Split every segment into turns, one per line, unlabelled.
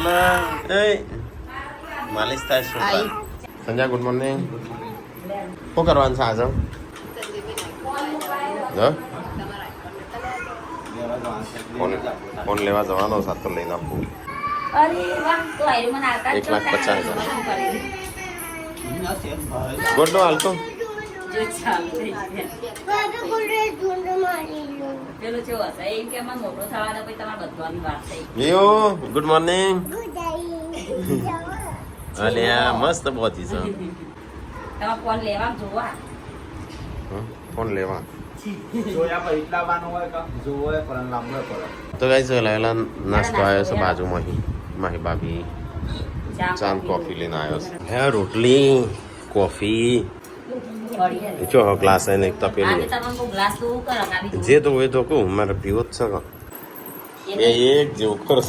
એ માલિશ થાય શું સંજય ગુડ મોર્નિંગ શું કરવાનું છે આજે ફોન લેવા જવાનો સાત તો લઈને આપવું 1,50,000 ગોડો હાલતો ગુડ મોર્નિંગ અલ્યા મસ્ત પહોંચી છે ફોન લેવા તો ગાઈસ લાયેલા નાસ્તો આવ્યો છે બાજુમાં માહી ભાભી ચાંદ કોફી લઈને આવ્યો છે હે રોટલી કોફી જો ગ્લાસ એને એક તપેલું જે તો એ તો કહું મારે પીવો જ છે એ એક જેવું કરો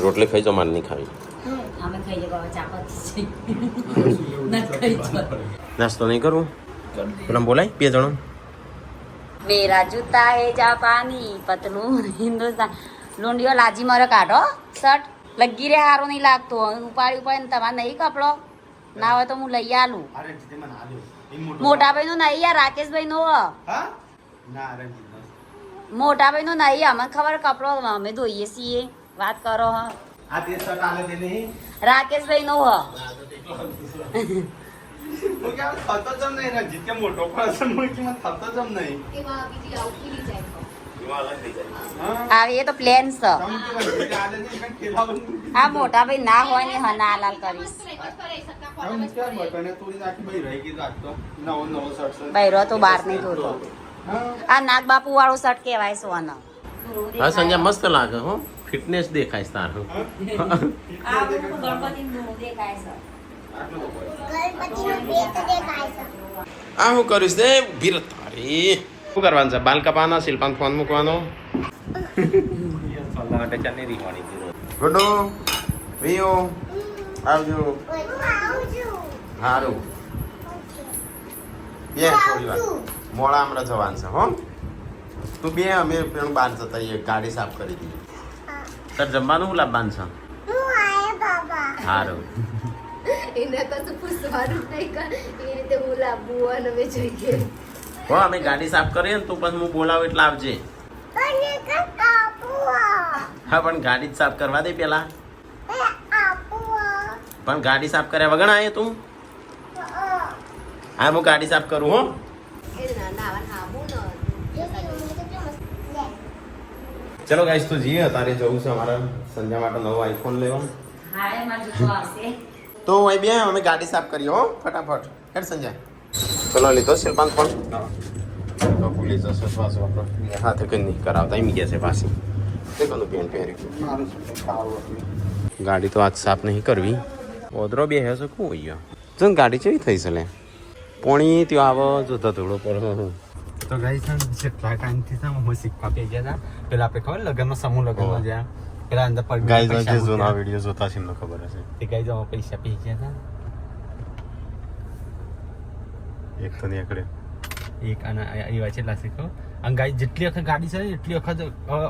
રોટલી ખાઈ જો માર નહીં ખાવી નાસ્તો નહીં કરું પેલા બોલાય 2 જણો
मेरा जूता है जापानी पतलून हिंदुस्तान लोंडियो लाजी मर काढो शर्ट लगी रे हारो नहीं लागतो उपाड़ी उपाड़ी તમારે નહીં કપડો ના હોય તો હું લઈ આલું મોટા ભાઈ નો નહીં યાર રાકેશભાઈ નો મોટા ભાઈ નો નહીં અમને ખબર કપડો અમે ધોઈએ છીએ વાત કરો હ રાકેશભાઈ નો હ એ તો પ્લેન છે હા મોટા ભાઈ ના હોય ને હા ના લાલ કરીશ બૈરો તો બહાર નહીં ધોતો આ નાગ બાપુ વાળો શર્ટ કહેવાય સોનો
હા સંજય મસ્ત લાગે હો ફિટનેસ દેખાય તાર આ હું કરીશ ને ભીર તારી શું કરવાનું છે બાલ કપાના શિલ્પાન ફોન મૂકવાનો ગુડો વિયો આવજો સારું બે થોડી વાર મોડા હમણાં જવાનું છે હો તું બે અમે પેલું બહાર જતા ગાડી સાફ કરી દઈએ તાર જમવાનું શું લાવવાનું છે સારું હો અમે ગાડી સાફ કરીએ ને તું પછી હું બોલાવું એટલે આવજે હા પણ ગાડી જ સાફ કરવા દે પેલા પણ ગાડી સાફ કર્યા વગર આયે તું હા હું ગાડી સાફ કરું હો ચલો ગાઈસ તો જઈએ તારે જવું છે અમારા સંજય માટે નવો આઈફોન લેવા તો અહીં બે અમે ગાડી સાફ કરીએ હો ફટાફટ હેડ સંજય ચલો લીધો શિલ્પાન ફોન તો ભૂલી જશે પાછો આપણે હાથે કંઈ નહીં કરાવતા એમ ગયા છે પાછી દેખો પેન પહેર્યું ગાડી તો આજ સાફ નહીં કરવી ઓદરો બે હે શું હોય ગયો જો ગાડી કેવી થઈ છે લે પોણી ત્યાં આવો જો ધોળો પડો
તો ગાઈ છે કેટલા ટાઈમથી છે હું શીખવા પે ગયા હતા પેલા આપણે ખબર લગનમાં સમૂહ લગનમાં જ્યાં પેલા અંદર પર
ગાઈ જો જૂના વિડીયો જોતા છે એમને ખબર હશે
તે ગાઈ જો પૈસા પે ગયા હતા
એક તો નીકળે
એક અને એવા છેલ્લા શીખો અને ગાઈ જેટલી વખત ગાડી છે એટલી વખત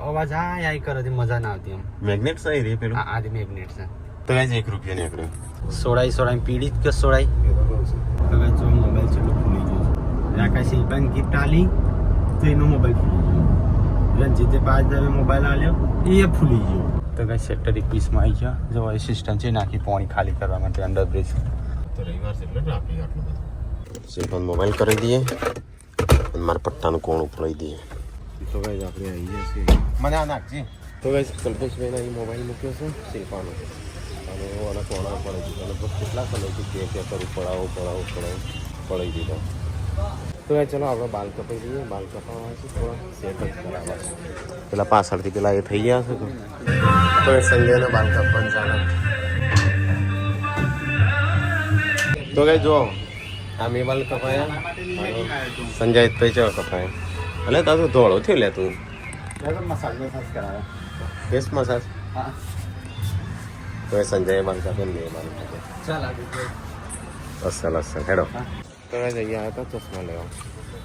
અવાજ આ કરે છે મજા ના આવતી એમ
મેગ્નેટ છે રે પેલું
આ જે મેગ્નેટ છે
તો ગાઈ 1 રૂપિયા નીકળ્યો
સોળાઈ પીડી કે સોળાઈ તો ગાઈ જો મોબાઈલ છે ભૂલી ગયો રાકેશ શિલ્પાન ગિફ્ટ આલી તો એનો મોબાઈલ ભૂલી ગયો રંજીતે 5,000 મોબાઈલ આલ્યો એ ભૂલી ગયો તો ગાઈ સેક્ટર 21 માં આવી ગયા જો અસિસ્ટન્ટ છે નાખી પાણી ખાલી કરવા માટે અંડર બ્રિજ
તો રવિવાર છે એટલે ટ્રાફિક આટલું બધું શિલ્પાન મોબાઈલ કરી દઈએ અને મારા પટ્ટાનું કોણ ઉપડાવી દઈએ તો ગાઈ આપણે આવી જશે મને આ નાખજી તો ગાઈ કલ્પેશભાઈના એ મોબાઈલ મૂક્યો છે શિલ્પાનો અને ઓના કોણા પડી દીધો અને કેટલા સમયથી કે કરું પડાવો પડાવી દીધો તો ગાઈ ચલો આપણે બાલ કપાઈ દઈએ બાલ કપાવવા છે થોડા સેટ જ કરાવવા છે પેલા પાછળથી પેલા એ થઈ ગયા છે તો એ સંજયને બાલ કપાવવાનું ચાલે તો ગાઈ જો આ મેં બાલ કપાયા સંજય તો ચો કપાય એટલે તારું ધોળો થયું લે તું
મસાજ કરાવે
ફેસ મસાજ તો એ સંજય બાલ કપાય ને મેં બાલ કપાય
ચાલ
અસલ હેડો તો જઈએ આવ્યા હતા ચશ્મા લેવા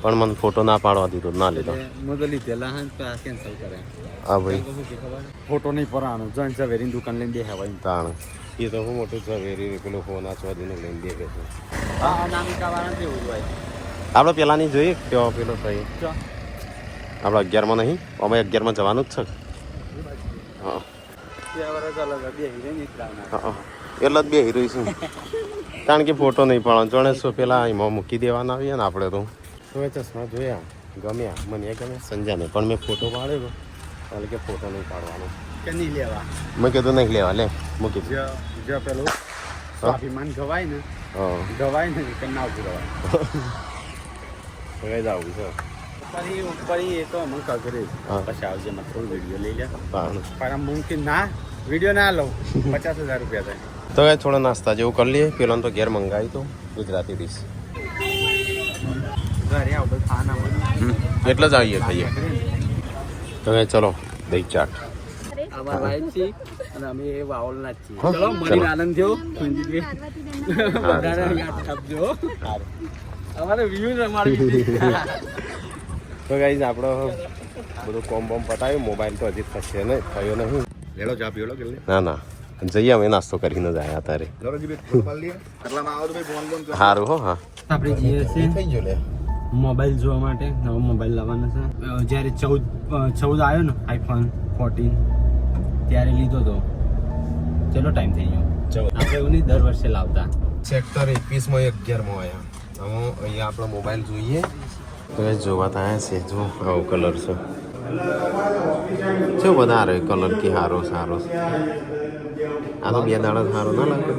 પણ મને ફોટો ના પાડવા દીધો ના લીધો
હું તો લીધેલા હા તો આ કેન્સલ કરે
હા ભાઈ
ફોટો નહીં પડવાનો જન ઝવેરીની દુકાન લઈને દે હવાઈ
તાણ એ તો હું મોટું ઝવેરી પેલો ફોન આ ચોદીનો લઈને દે કે છે
હા અનામિકા વાળા જેવું જ હોય
આપણે પેલાની જોઈએ કેવો પેલો થઈ
ચો
આપણે 11માં નહીં અમે 11માં જવાનું જ છે હા હા એટલે જ બે હીરો છું કારણ કે ફોટો નહીં પાડવાનો જોણે શું પેલા એમાં મૂકી દેવાના આવીએ ને આપણે તો હવે ચશ્મા જોયા ગમ્યા મને એ ગમે સંજાને પણ મેં ફોટો પાડ્યો કારણ કે ફોટો નહીં પાડવાનો
કે નહીં લેવા
મેં કીધું નહીં લેવા લે મૂકી દે
જો પેલું સ્વાભિમાન ગવાય ને કે ના ગવાય
હવે જ આવું છે
ઉપર એ તો અમુક કરે પછી આવજે મેં થોડું વિડીયો લઈ લે
પણ
પણ મુમકિન ના વિડીયો ના લઉં 50,000 રૂપિયા થાય
તો કાંઈ થોડો નાસ્તા જેવું કરી લઈએ પેલો તો ઘેર મંગાવી તો ગુજરાતી ડીશ
ઘરે આવું ખાના મળે
એટલે જ આવીએ ખાઈએ તો કાંઈ ચલો દહીં ચાટ
અમારા વાઈફ છે અને અમે વાવલના જ છીએ
હા,
ચલો મને
ચલો.
આનંદ થયો બધાને યાદ આપજો અમારે વ્યૂઝ અમારી
તો ગાઈઝ આપણો બધું કોમ બોમ પતાવ્યું મોબાઈલ તો હજી થશે નહીં થયો નહીં
લેલો ચા પીલો કે
ના ના જઈએ અમે નાસ્તો કરીને જ આવ્યા તારે સારું હો હા
આપણે જઈએ છીએ
થઈ ગયો લે
મોબાઈલ જોવા માટે નવો મોબાઈલ લાવવાનો છે જ્યારે 14 આવ્યો ને આઈફોન 14 ત્યારે લીધો તો ચલો ટાઈમ થઈ ગયો આપણે એવું નહીં દર વર્ષે લાવતા
સેક્ટર 21માં 11માં આવ્યા હવે અહીંયા આપણો મોબાઈલ જોઈએ તો એ જોવા ત્યાં છે જો આવો કલર છે શું બધા હારો કલર કે સારો સારો છે આ તો 2 દાડા સારો ના લાગે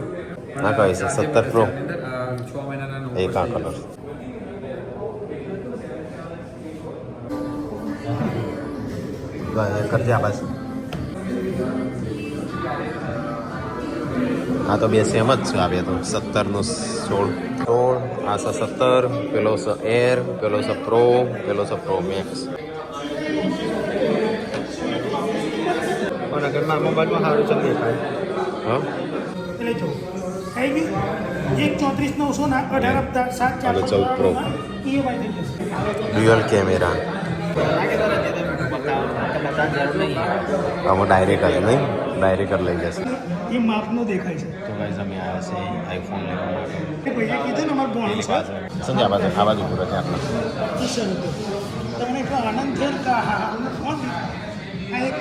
આ કહે છે 17 પ્રો એક આ કલર કરજે આ બાજુ આ તો બે સેમ જ છે આ બે તો 17 નો 16 આ છે 17 પેલો છે એર પેલો છે પ્રો પેલો છે પ્રો મેક્સ
પણ અગર મારા મોબાઈલમાં સારું ચાલી દેખાય
હા
એટલે જો કઈ બી 134,900 ના 18,7,400
અને 14 Pro.
EMI થઈ જશે
ડ્યુઅલ કેમેરા આમાં ડાયરેક્ટ જ નહીં ડાયરેક્ટ જ લઈ જશે
એ માપનો દેખાય છે
તો ગાઈઝ અમે આવ્યા છે આઈફોન લેવા માટે
એ ભૈયા કીધું ને અમારું ભણું છે
સંજય આ બાજુ પૂરો છે આપણે
30,000 તમને એટલો આનંદ થયો કે હા હા ફોન આ એક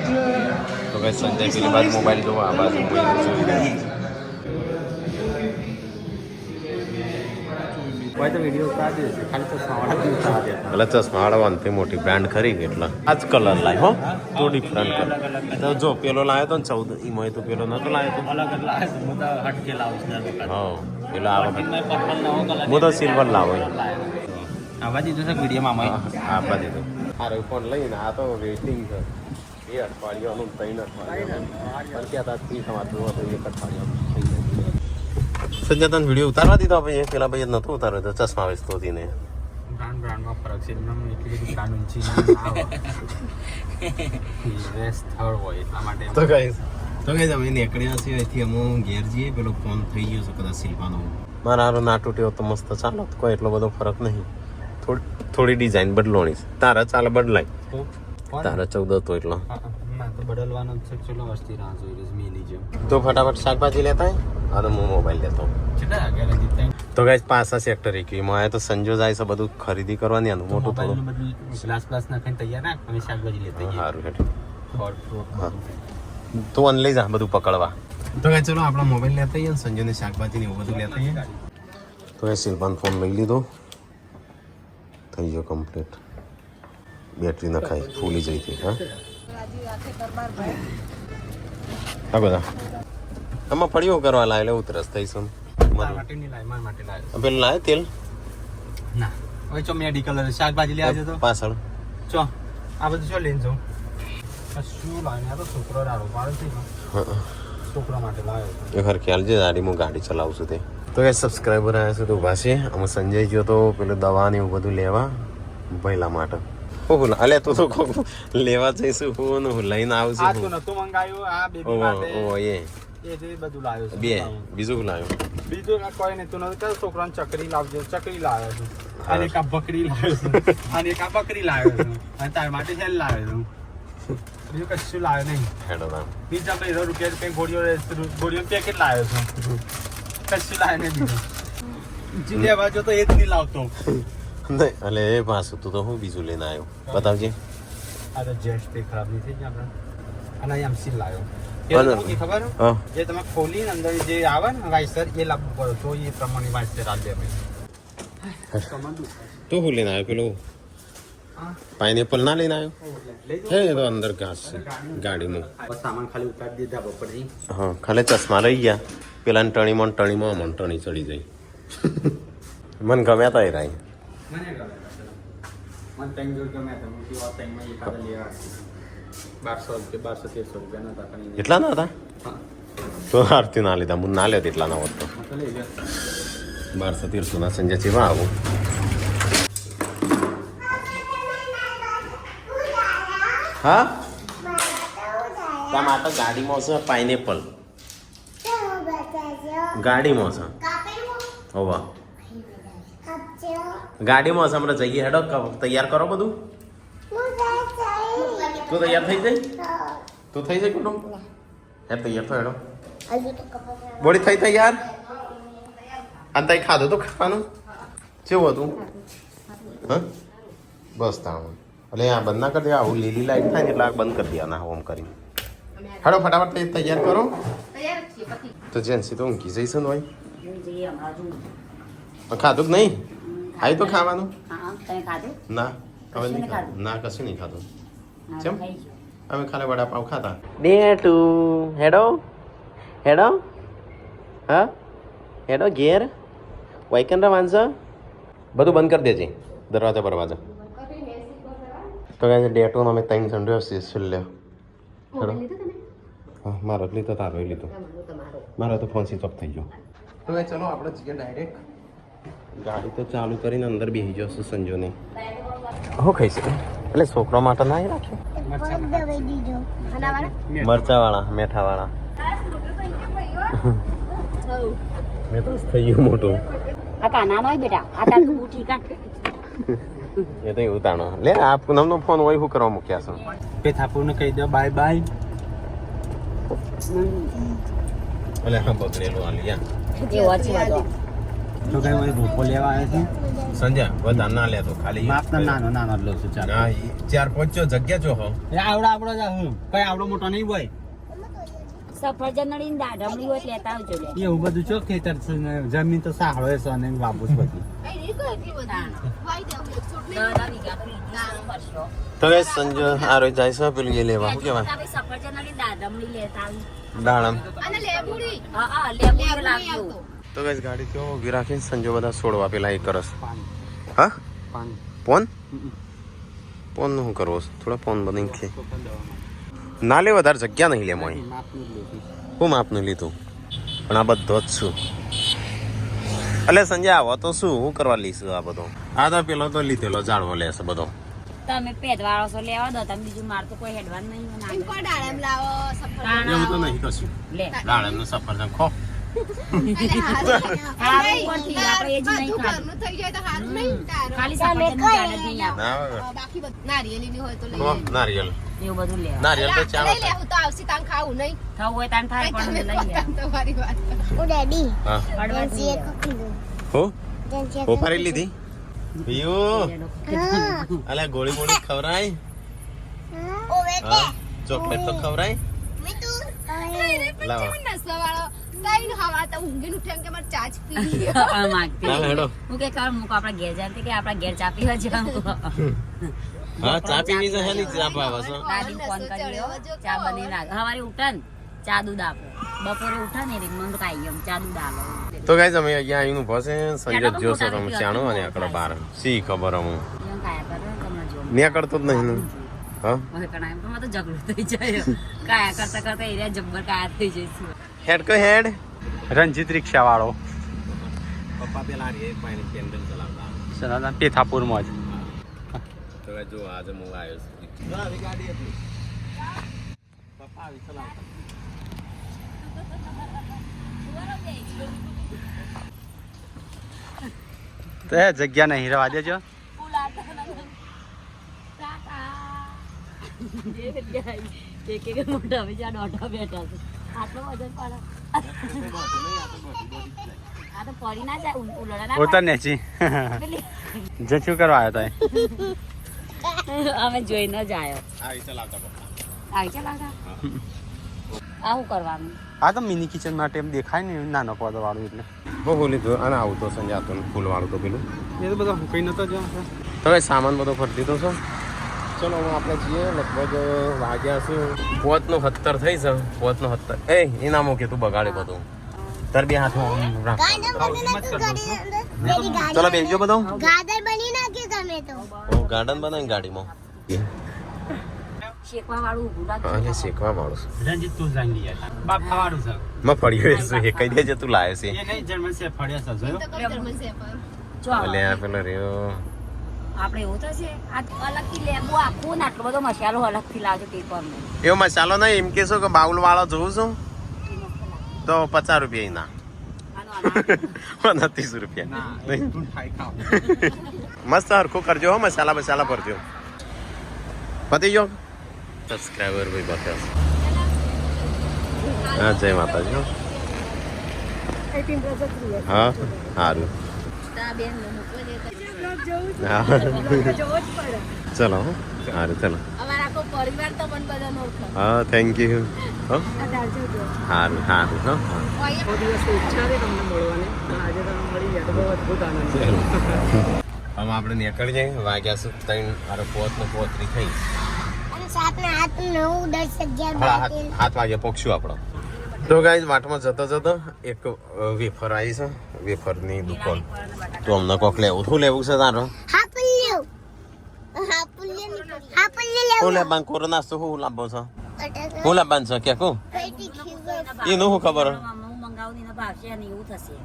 તો ગાઈઝ સંજય પેલી બાજુ મોબાઈલ જોવા આ બાજુ
કોઈ તો વિડીયો ઉતારી દેશે ખાલી તો સાવડા બી ઉતારી દેતા
એટલે ચશ્માવાળા અંતે મોટી બ્રાન્ડ ખરી એટલે આ જ કલર લાય હો તો ડિફરન્ટ કલર તો જો પેલો લાવ્યો તો ને 14 ઈમાં તો પેલો નતો લાવ્યો તો
અલગ અલગ લાવે તો હું તો હટકે લાવું છું
હા પેલો આ વખત
પર્પલ નવો કલર
હું તો સિલ્વર લાવો
આવા દીધું છે વિડીયોમાં
આપવા દીધું આ ફોન લઈને આ તો વેટિંગ છે 2 અઠવાડિયાનું 3 અઠવાડિયાનું ક્યાં હતા તમારે જોવા તો 1 અઠવાડિયાનું થઈ જાય સંજય તને વિડીયો ઉતારવા દીધો ભાઈ પેલા ભાઈ નતો ઉતાર્યો તો ચશ્મા વેચતો હતી ને
બ્રાન્ડમાં ફરક છે એમના એટલી બધી બ્રાન્ડ ઊંચી વેસ્ટ થર્ડ હોય એટલા માટે
તો ગાઈઝ અમે નીકળ્યા છીએ અહીંથી અમે ઘેર જઈએ પેલો ફોન થઈ ગયો છે કદાચ શિલ્પાનો મારા હારો ના તૂટ્યો તો મસ્ત ચાલો કોઈ એટલો બધો ફરક નહીં થોડી ડિઝાઇન બદલવાની છે તારા ચાલે બદલાય તારા 14 હતો એટલો
તો બદલવાનો છે ચલો વસ્તી રાહ જોઈ રહી મીની જેમ
તો ફટાફટ શાકભાજી લેતા અને હું મોબાઈલ લેતો
કેટલા આગળ જીતતા
તો ગાઈઝ પાછા સેક્ટર 21 માં તો સંજો જાય છે બધું ખરીદી કરવાની આનું મોટું થોડું
બધું ગ્લાસ ગ્લાસ નાખીને તૈયાર રાખ અમે શાકભાજી લેતા જઈએ
સારું હેઠ
ફળ ફ્રૂટ
હા તું અન લઈ જા બધું પકડવા તો ગાઈઝ ચલો આપણા મોબાઈલ લેતા આવીએ સંજોને શાકભાજી ને એવું બધું લેતા આવીએ તો એ શિલ્પાન ફોન લઈ લીધો થઈ ગયો કમ્પ્લીટ બેટરી નખાઈ ફૂલી જઈ હતી હા હા બધા આમાં ફળીઓ કરવા લાવે એટલે ઉતરસ થઈશું
માટે નહીં લાય મારા માટે લાય
પેલું લાવે તેલ
ના હવે ચો મેડિકલ શાકભાજી લેવા જતો
પાછળ
ચો આ બધું શું લઈને જાઉં શું લાવે આ તો છોકરો રાડો પાડે છે છોકરા માટે લાવ્યો
એ ખર ખ્યાલ છે ગાડી હું ગાડી ચલાવું છું તે તો એ સબસ્ક્રાઈબર આવ્યા છે તો ઊભા છે અમે સંજય ગયો તો પેલું દવા ને એવું બધું લેવા ભૈલા માટે હું અલે તું તો લેવા જઈશું હું લઈને આવું
આ તો
છું
નતું મંગાયું આ બેબી માટે
ઓ એ
એ બધું લાવ્યો છે
બે બીજું લાવ્યો
બીજું કોઈ નહીં તું નથી છોકરાને ચકરી લાવજો ચકરી લાવ્યો છું અને એક આ બકરી લાવ્યો છું અને એક આ બકરી લાવ્યો છું અને તાર માટે છેલ્લે લાવ્યો છું બીજું કશું લાવ્યો નહીં
હેડો ના
બીજા ₹2 કંઈ ગોળીઓ પેકેટ લાવ્યો છું કશું લાવ્યો નહીં બીજું લેવા જો તો એ જ નહીં લાવતો
નહીં એટલે એ પાછું તું તો હું બીજું લઈને આવ્યો બતાવજે
આ તો જેસ્ટ તે ખરાબ નહીં થઈ ગયા આપણે અને એમ સીલ લાવ્યો
બરાબર.
ખબર
હા
જે તમે ખોલીને અંદર જે આવે ને વાઇસર એ લાવવું પડે તો એ પ્રમાણે વાઇસર આ દે
તું શું લઈને આવ્યો પેલું પાઇનેપલ ના લઈને આવ્યો હે એ તો અંદર ઘાસ છે ગાડીમાં
સામાન ખાલી ઉતારી દીધા બપોરથી
હા ખાલી ચશ્મા રહી ગયા પેલા ટણીમાં અમન ટણી ચડી જાય મને ગમ્યા તા એ રાઈ
મને ગમે મને ટાઈમ જો ગમે તો હું કેવા ટાઈમમાં એકાદ લેવા ₹1200 ના હતા પણ
એટલા ના હતા
હા
તો આરતી ના લીધા હું ના લેત એટલા ના હોત તો
તો લઈ લે
1200 ના સંજય જેવા આવું હા ટમાટર ગાડીમાં છે પાઇનેપલ ગાડીમાં છે હોવા ગાડીમાં છે આપણે જઈએ હેડો તૈયાર કરો બધું તું તૈયાર થઈ જાય તું થઈ જાય કુટુંબ હે તૈયાર તો હેડો બોડી થઈ તૈયાર અને તઈ ખાધું તો ખાવાનું કેવું હતું હા બસ તાણું એટલે આ બંધ ના કરી દે આવું લીલી લાઈટ થાય ને એટલે આ બંધ કરી દેવાના ઓમ કરીને હેડો ફટાફટ તૈયાર કરો તો જેન્સી તો ઊંઘી જઈશ ને ભાઈ ખાધું કે નહીં આવી તો ખાવાનું ના હવે નહીં ખાધું ના કશું નહીં ખાધું કેમ અમે ખાલી વડાપાવ ખાતા બેટુ હેડો હેડો હા હેડો ઘેર વાયકન વાંચો બધું બંધ કરી દેજે દરવાજા બરવાજા તો કાંઈ ડેટોનો અમે 3 સંડ્યો છે છેલ્લે હેડો હા મારો લીધો તારો લીધો મારો તો ફોન સ્વિચ ઓફ થઈ ગયો તો કાંઈ ચલો આપણે જઈએ ડાયરેક્ટ ગાડી તો ચાલુ કરીને અંદર બેસી જશે સંજોને હું ખાઈશ એટલે છોકરા માટે ના રાખ્યો મરચાવાળા મેઠાવાળા મેં તો થઈ ગયું મોટું
આ કાનાનો હોય બેટા આ તાર બુઠી કાઢ
એ તો એવું તાણો લે આ પૂનમનો ફોન હોય શું કરવા મૂક્યા છો
પેથાપુરને કહી દો બાય બાય
એટલે હા બગડેલું આલિયા
એ વાંચી વાંચો
તો કઈ મને રોપો લેવા આવ્યો છે
સંજય બધા ના લેતો ખાલી
માપનો નાનો નાનો જ લઉં છું ચાર
ના 4-5 જગ્યા જો હો
એ આવડો જ હું કઈ આવડો મોટો નહીં હોય
સફરજન નડીને દાઢમડી હોય એટલે લેતા આવજો લે
એવું બધું ચો ખેતર છે ને જમીન તો સાહળો છે અને વાપુસ બધી
તો ગાઈસ સંજય આ રોજ જાય છે પેલું એ લેવા શું કહેવાય
સફરજન નડીને દાઢમડી લેતા આવી
દાડમ
હા લેબુ લાવજો
તો ગાઈસ ગાડી કેવો ઊભી રાખીને સંજય બધા છોડવા પેલા એ કરસ
પાણી
હા
પાણી
પોન પોન નું શું કરવો થોડા પોન બની કે ના લે વધારે જગ્યા નહીં લે મોય
માપનું જ લઉં
હું માપનું લીધું પણ આ બધો જ છું એટલે સંજય આવો તો શું હું કરવા લઈશું આ બધો આ તો પેલો તો લીધેલો જાળવો લેશે બધો
તમે પેદવાળો છો લેવા દો તમે બીજું માર તો કોઈ હેડવાનું નહીં
એવું તો નહીં કશું
લે
દાડમ નું સફરજન ખો
ખાવું પડતી આપણે એ જ નહીં ખાધું ખાલી સફરજન નું દાડ જ નહીં આપણે
ખો નારિયેલ
એવું બધું લેવા
નારિયેલ તો ચાલો
ખાવું હોય તાન થાય પણ લઈ લે
હા
હળવદ
હો ફરી લીધી યો અલે ગોળી ગોળી ખવરાય હા ચોકલેટ તો ખવરાય લાવો લાવો હેડો
હું કે કર મુકો આપણા ઘેર જાય કે આપણા ઘેર ચા પીવા જાવ
હા ચા પીવી છે હેલી ચા પાવા છો
દાદી ફોન કર્યો ચા બની નાખ હવારે ઉઠન ચા દૂધ આપો બપોરે ઉઠા ને રીંગ મંગ કાઈ એમ ચા દૂધ આલો
તો ગાઈસ અમે અહીંયા આવીને ભસે સંજય જોશો તમે ચાણો અને આકડો બાર સી ખબર હું
એમ કાયા કરે તમને જો
ને કરતો જ નહીં હા
મને કણાય પણ તો ઝઘડો થઈ જાય કાયા કરતા કરતા એરિયા જબ્બર કાયા થઈ જઈશું
હેડ કો હેડ
રંજીત રિક્ષા વાળો
પપ્પા પેલા રે પાણી કેન્ડલ ચલાવતા
સર પેથાપુરમાં જ
તો જો આજે હું આવ્યો છું આવી ગાડી હતી પપ્પા આવી ચલાવતા
તો એ જગ્યા નહીં રવા દેજો.
એક મોટા દોઢા બેઠા છે આટલો વજન પડે આ તો પડી ના જાય ઉલડા ના
ઉતર નેચી જે શું કરવા આવ્યો
અમે જોઈને જ આવ્યો
આવી ચલાવતા પપ્પા.
આવી ચલાવતા આવું કરવાનું
આ તો મિની કિચન માટે એમ દેખાય ને નાનો પદ વાળું એટલે
બહુ લીધું અને આવું તો સંજાતો ફૂલ વાળું તો પેલું
એ તો બધો કઈ નતો જો
તો ભાઈ સામાન બધો ફરી દીધો છો. ચલો હું આપણે જઈએ લગભગ વાગ્યા છે 5:70 થઈ છે 5:70. એ ના મૂકે તું બગાડે બધું તાર બે હાથમાં રાખ. ચલો બેસજો બધો.
ગાર્ડન બની નાખ્યું તમે તો.
ગાર્ડન બનાવી ગાડીમાં
શેકવા વાળું ઊભું રાખજો
અહીંયા શેકવા વાળું છે.
રંજીત તું જાણી લે બાપ ખાવાનું છે
મફળીઓ એ કહી દેજે તું લાવે છે.
એ નહીં જર્મન સે ફળ્યા છે જોયો
જો
ભલે આ પેલો રહ્યો
આપણે એવું થશે આ અલગથી લેબુ આખું ને આટલો બધો મસાલો અલગથી લાવજો પેપરનો
એવો મસાલો નહીં એમ કહેશો કે બાઉલ વાળો જોઉં છું તો 50 રૂપિયા એના
આનો
30 રૂપિયા
ના તું ખાઈ ખાવ
મસ્ત હરખું કરજો હો મસાલા બસાલા ભરજો પતી ગયો સબસ્ક્રાઈબર ભાઈ બતાવ હા જય માતાજી હો. હા સારું
બેન મૂકવા દે
હા
જોવો જ પડે
ચલો હો. સારું ચલો
અમારા આખો પરિવાર તો પણ બધાનો ઓળખે
હા થેન્ક યુ હો
આ દારજો જો
સારું સારું હો
બહુ દિવસ ઈચ્છા હતી તમને મળવાની પણ આજે તમે મળી ગયા તો બહુ અદભુત આનંદ છે
હવે આપણે નીકળી જઈએ વાગ્યા શું 3:35 થઈ
અને 7 ને 8 9 10 11
7 વાગે પહોંચશું આપણો. તો ગાઈઝ વાટમાં જતો જતો એક વેફર આવી છે વેફરની દુકાન તો અમને કોક લેવું શું લેવું છે તારો
હા પુલ્લ્યો
શું લેવાનું કોરોના શું શું લાવવો છે શું લાવવાનું છે કે કહું એનું શું ખબર
હું મંગાવું ને ભાવશે અને એવું થશે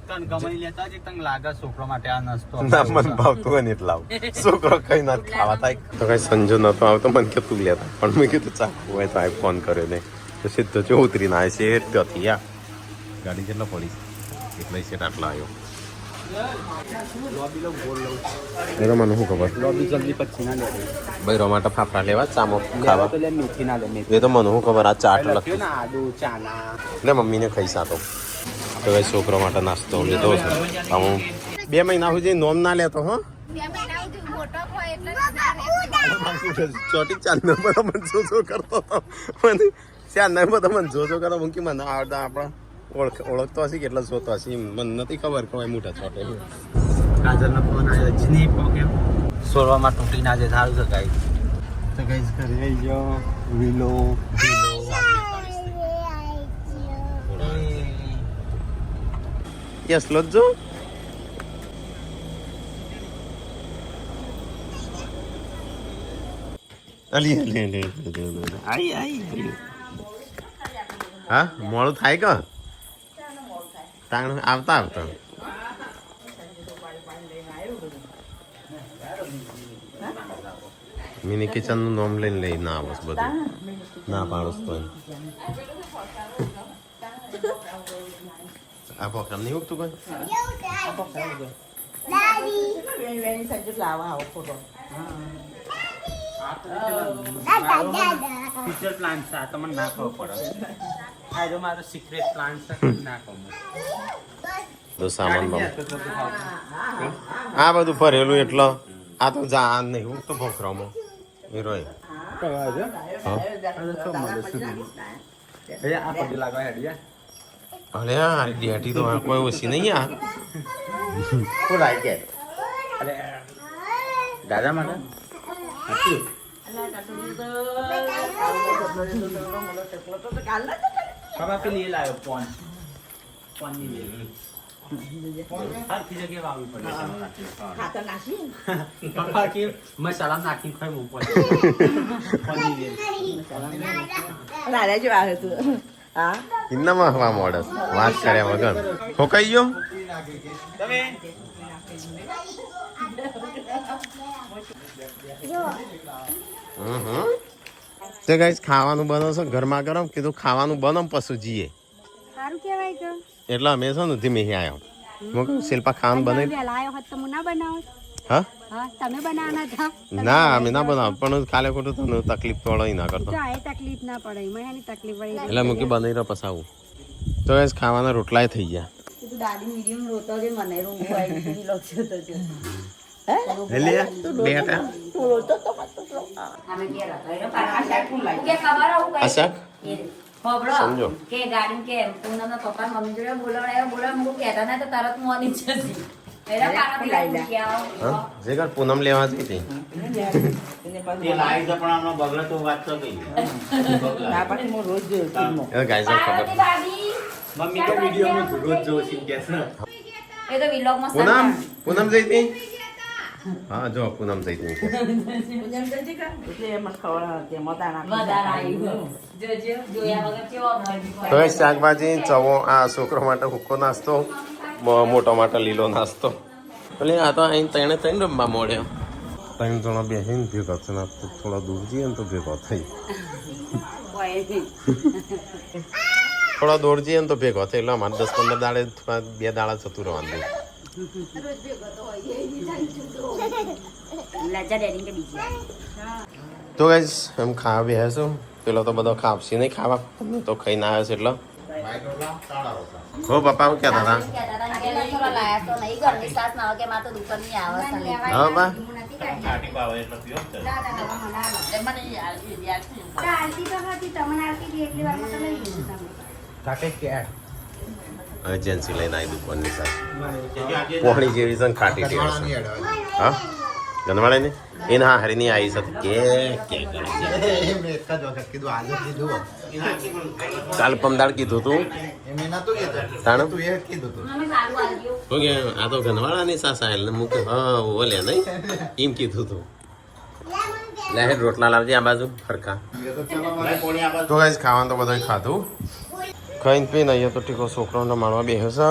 તન ગમાઈ લેતા જ તને લાગે છોકરો માટે આ નાસ્તો
ના મને ભાવતું હોય ને એટલે લાવ છોકરો કઈ ના ખાવા થાય તો કઈ સંજો નતો આવતો મને કે તું લેતા પણ મેં કીધું ચાખવું હોય તો આ ફોન કર્યો ને તો સીધો જો ઉતરીને આવે છે ત્યાંથી યા ગાડી કેટલો પડી એટલે છે આટલા આવ્યો એ મને શું ખબર
લોબી જલ્દી પછી ના લે
ભાઈ માટે ફાફડા લેવા ચામો ખાવા
તો લે મેથી ના લે મેથી
એ તો મને શું ખબર આ ચાટ
લખ્યું
લખ્યું
ને આદુ ચાના
ને મમ્મીને ખાઈ સાતો તો ભાઈ છોકરો માટે નાસ્તો લીધો છે હું 2 મહિના સુધી નોમ ના લેતો હો ચોટી ચાંદ બધા મને જો કરતો હતો મને ચાંદ બધા મને જો કરતો મૂકી મને આવડતા આપણા ઓળખતો હશે કેટલો જોતો હશે મને નથી ખબર કે મોટા ચોટે
કાજલનો ફોન આવ્યો જ નહીં પોકે સોરવામાં તૂટી ના જાય સારું છે ગાઈ તો ગાઈસ ઘરે આવી ગયો વિલો
યસ લો જો અલી
આઈ
હા મોડું થાય કે તાણ આવતા આવતા મિની કિચન નું નામ લઈને લઈ ના આવસ બધું ના પાડોસ તો આ પોકામ નહીં ઉગતું કોઈ
ફ્યુચર પ્લાન છે આ તમને ના ખબર પડે આ જો મારો સિક્રેટ પ્લાન છે ના ખબર
તો સામાન બમ આ બધું ભરેલું એટલે આ તો જા નહીં હું તો ભોખરામાં એ રોય
આ પગે લાગવા હેડિયા
અરે આ ડેટી તો આ કોઈ ઓછી નહીં આ
કોણ આવી ગયા અરે દાદા માટે બાબા પેલી એ લાવ્યો ફોન ની હરખી જગ્યાએ વાવવી પડે પપ્પા કે મસાલા નાખી ખાઈ મૂકો
દાદા જો આવે તું હા
ઇન્નામાં હવા મોડસ વાત કર્યા વગર ઠોકાઈ ગયો તો ગાઈસ ખાવાનું બનો છે ગરમા ગરમ કીધું ખાવાનું બનો પછી જઈએ
સારું કહેવાય કે
એટલે અમે છે ને ધીમે આવ્યો હું કહું શિલ્પા ખાવાનું બનાવી
વહેલા આવ્યો હોત તો હું ના બનાવો
હા
હા તમે બનાવવાના હતા
ના અમે ના બનાવ પણ ખાલે ખોટું તને તકલીફ તો ના કરતો
તો આ તકલીફ ના પડે મને એની તકલીફ પડી
એટલે મૂકી બનાવી રહ્યો પસાવું તો એ ખાવાના રોટલાય થઈ ગયા
તું દાદી મીડિયમ રોતો છે મને રૂંગું આવી લક્ષ્ય તો છે અમે ઘેર હતા આ શાક કે ખબર આવું
આ શાક
ખબરો
સમજો.
કે ગાડી કે પૂનમના પપ્પા મમ્મી જોડે બોલાવડાયો હું કહેતા ના તો તરત મોની જતી એરા પાણી લાવી કે આવો
હા જે કર પૂનમ લેવા જઈ હતી
તે લાવી તો પણ હમણાં બગડે તો વાત તો કઈ
રોજ જોયું ફિલ્મો.
એ ગાય ખબર
ભાભી
મમ્મી તો વિડીયો રોજ જોઉં છું કે છે
એ તો વિલોગ મસ્ત
પૂનમ જઈ હતી હા જો પૂનમ જઈ હતી
એટલે એ મને ખબર હતી મતા
વધારે આવ્યું જોજો જોયા વગર કેવો મળી
તો એ શાકભાજી ચવો આ છોકરો માટે હુક્કો નાસ્તો મોટો માટે લીલો નાસ્તો એટલે આ તો અહીં ત્રણે ત્રણ રમવા મળ્યો ત્રણ જણા બેસીને ભેગા છે ને થોડા દૂર જઈએ ને તો ભેગો થઈ થોડા દૂર જઈએ ને તો ભેગો થઈ એટલે અમારે 10-15 દાડે થોડા 2 દાડા જતું રહેવાનું
લજા ડેડી કે બીજી
તો ગાઈસ એમ ખાવા બેસે છો પેલો તો બધો ખાવશે નહીં ખાવા તો ખાઈને આવ્યો છે એટલે હો પપ્પા શું કહેતા હતા હા બા એજન્સી લઈને આવી દુકાનની સાથે પોણી જેવી છે ને ખાટી ટેવ છે હા જનવાડે ને એને હા હરીની આવી સાથે કે કરે છે કાલ પમદાડ કીધું તું તાણ શું કે આ તો ઘનવાળાની સાસા એટલે મૂકે હા ઓલે નહીં એમ કીધું તું લે રોટલા લાવજે આ બાજુ ફરકા તો ગાઈસ ખાવાનું તો બધા ખાધું ખાઈને પીને અહીંયા તો ટીકો છોકરાઓને મારવા બેસે છે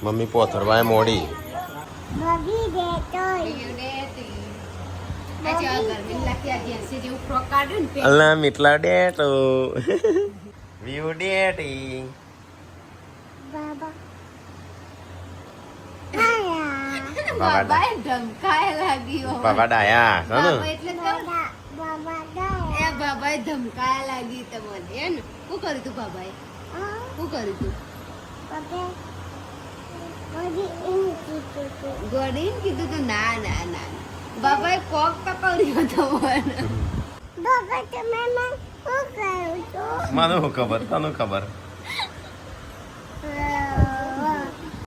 મમ્મી પોથરવાય મોડી
બગી દેતો
અલ્લા મીટલા ડેટો વ્યુ ડેટી
બાબા
બાબા
ધમકાય લાગી
બાબા ડાયા છે ને
એટલે
બાબા ગાય
એ બાબાએ ધમકાયા લાગી તમને હે ને શું કર્યું તું બાબાએ શું કર્યું તું
બાબા બગી ઇન કીધું
ગોડીને કીધું તું ના ના ના ના. બાબાએ કોક પકડ્યો તમને
બાબા તમે શું કરું છું
મને શું ખબર તને ખબર